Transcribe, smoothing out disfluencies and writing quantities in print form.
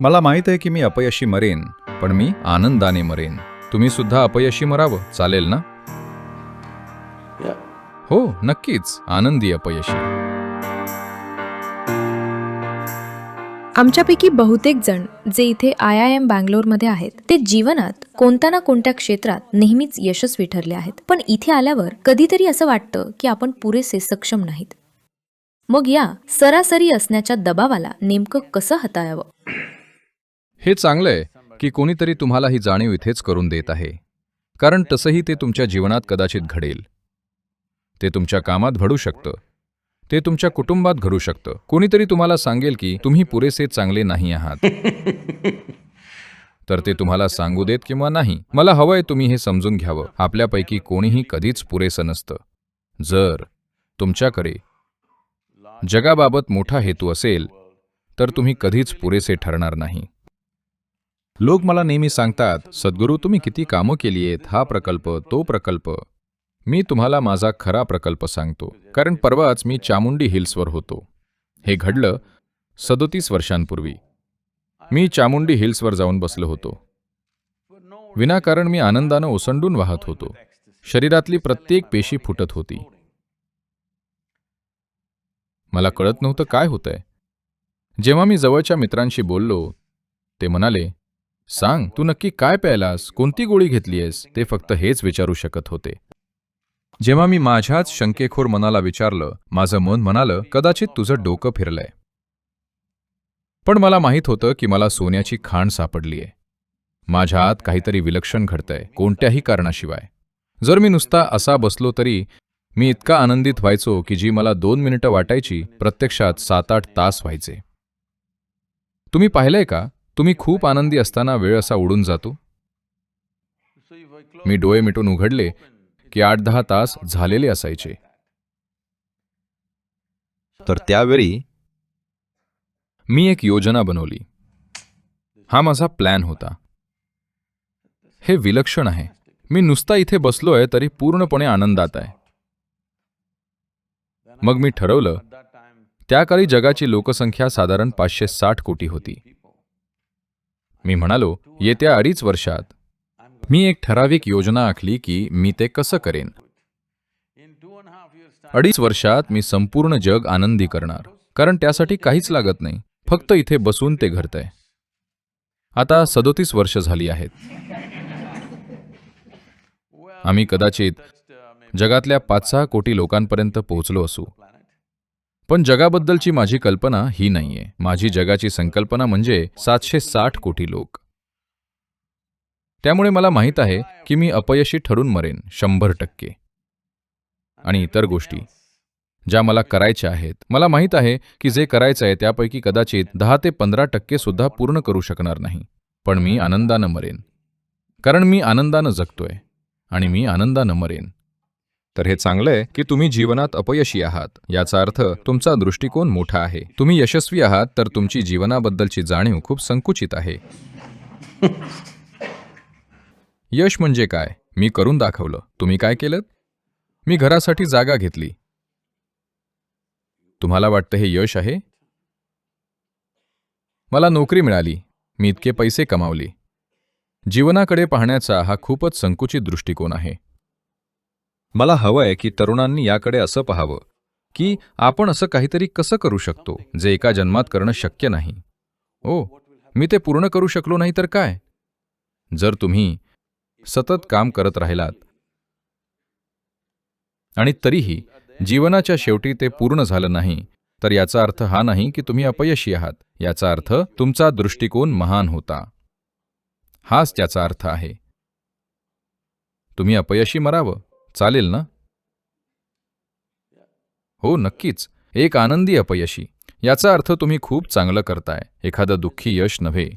मला माहित आहे की मी अपयशी मरेन, पण मी आनंदाने मरेन. तुम्ही सुद्धा अपयशी मरावं, चालेल ना? Yeah. हो, नक्कीच, आनंदी अपयशी. आमच्यापैकी बहुतेक जण जे इथे IIM बँगलोरमध्ये आहेत ते जीवनात कोणत्या ना कोणत्या क्षेत्रात नेहमीच यशस्वी ठरले आहेत. पण इथे आल्यावर कधीतरी असं वाटतं की आपण पुरेसे सक्षम नाहीत. मग या सरासरी असण्याच्या दबावाला नेमकं कसं हाताळावं? हे चांगलं आहे की कोणीतरी तुम्हाला ही जाणीव इथेच करून देत आहे, कारण तसंही ते तुमच्या जीवनात कदाचित घडेल. ते तुमच्या कामात घडू शकतं, ते तुमच्या कुटुंबात घडू शकतं. कोणीतरी तुम्हाला सांगेल की तुम्ही पुरेसे चांगले नाही आहात. तर ते तुम्हाला सांगू देत किंवा नाही, मला हवंय तुम्ही हे समजून घ्यावं, आपल्यापैकी कोणीही कधीच पुरेसं नसतं. जर तुमच्याकडे जगाबाबत मोठा हेतू असेल तर तुम्ही कधीच पुरेसे ठरणार नाही. लोक मला नेहमी सांगतात, सद्गुरू तुम्ही किती कामं केली आहेत, हा प्रकल्प, तो प्रकल्प. मी तुम्हाला माझा खरा प्रकल्प सांगतो, कारण परवाच मी चामुंडी हिल्सवर होतो. हे घडलं 37 वर्षांपूर्वी. मी चामुंडी हिल्सवर जाऊन बसलो होतो. विनाकारण मी आनंदानं ओसंडून वाहत होतो. शरीरातली प्रत्येक पेशी फुटत होती. मला कळत नव्हतं काय होतंय. जेव्हा मी जवळच्या मित्रांशी बोललो, ते म्हणाले, सांग, तू नक्की काय प्यायलास, कोणती गोळी घेतलीयस? ते फक्त हेच विचारू शकत होते. जेव्हा मी माझ्याच शंकेखोर मनाला विचारलं, माझं मन म्हणालं, कदाचित तुझं डोकं फिरलंय. पण मला माहीत होतं की मला सोन्याची खाण सापडलीय. माझ्या आत काहीतरी विलक्षण घडतंय, कोणत्याही कारणाशिवाय. जर मी नुसता असा बसलो तरी मी इतका आनंदित व्हायचो की जी मला 2 मिनिटं वाटायची, प्रत्यक्षात 7-8 तास व्हायचे. तुम्ही पाहिलंय का, तुम्ही खूप आनंदी असताना वेळ असा उडून जातो? मी डोळे मिटून उघडले की 8-10 तास झालेले असायचे. तर त्यावेळी मी एक योजना बनवली. हा माझा प्लॅन होता. हे विलक्षण आहे. मी नुसता इथे बसलोय तरी पूर्णपणे आनंदात आहे. मग मी ठरवलं, त्या काळी जगाची लोकसंख्या साधारण 560 कोटी होती. मी म्हणालो, येत्या 2.5 वर्षात मी एक ठराविक योजना आखली की मी ते कसं करेन. 2.5 वर्षात मी संपूर्ण जग आनंदी करणार, कारण त्यासाठी काहीच लागत नाही, फक्त इथे बसून ते घडतंय. आता 37 वर्ष झाली आहेत. आम्ही कदाचित जगातल्या 5-6 कोटी लोकांपर्यंत पोहोचलो असू. पण जगाबद्दलची माझी कल्पना ही नाहीये. माझी जगाची संकल्पना म्हणजे 760 कोटी लोक. त्यामुळे मला माहीत आहे की मी अपयशी ठरून मरेन 100%. आणि इतर गोष्टी ज्या मला करायच्या आहेत, मला माहीत आहे की जे करायचं आहे त्यापैकी कदाचित 10 ते 15% सुद्धा पूर्ण करू शकणार नाही. पण मी आनंदानं मरेन, कारण मी आनंदानं जगतोय आणि मी आनंदानं मरेन. तर हे चांगलं आहे की तुम्ही जीवनात अपयशी आहात. याचा अर्थ तुमचा दृष्टिकोन मोठा आहे. तुम्ही यशस्वी आहात तर तुमची जीवनाबद्दलची जाणीव खूप संकुचित आहे. यश म्हणजे काय? मी करून दाखवलं. तुम्ही काय केलं? मी घरासाठी जागा घेतली. तुम्हाला वाटतं हे यश आहे? मला नोकरी मिळाली. मी इतके पैसे कमावले. जीवनाकडे पाहण्याचा हा खूपच संकुचित दृष्टिकोन आहे. मला हवंय की तरुणांनी याकडे असं पाहावं की आपण असं काहीतरी कसं करू शकतो जे एका जन्मात करणं शक्य नाही. ओ, मी ते पूर्ण करू शकलो नाही तर काय? जर तुम्ही सतत काम करत राहिलात आणि तरीही जीवनाच्या शेवटी ते पूर्ण झालं नाही, तर याचा अर्थ हा नाही की तुम्ही अपयशी आहात. याचा अर्थ तुमचा दृष्टिकोन महान होता. हाच त्याचा अर्थ आहे. तुम्ही अपयशी मरावं, चालेल ना? हो, नक्कीच. एक आनंदी अपयशी. याचा अर्थ तुम्ही खूप चांगलं करताय, एखादं दुःखी यश नव्हे.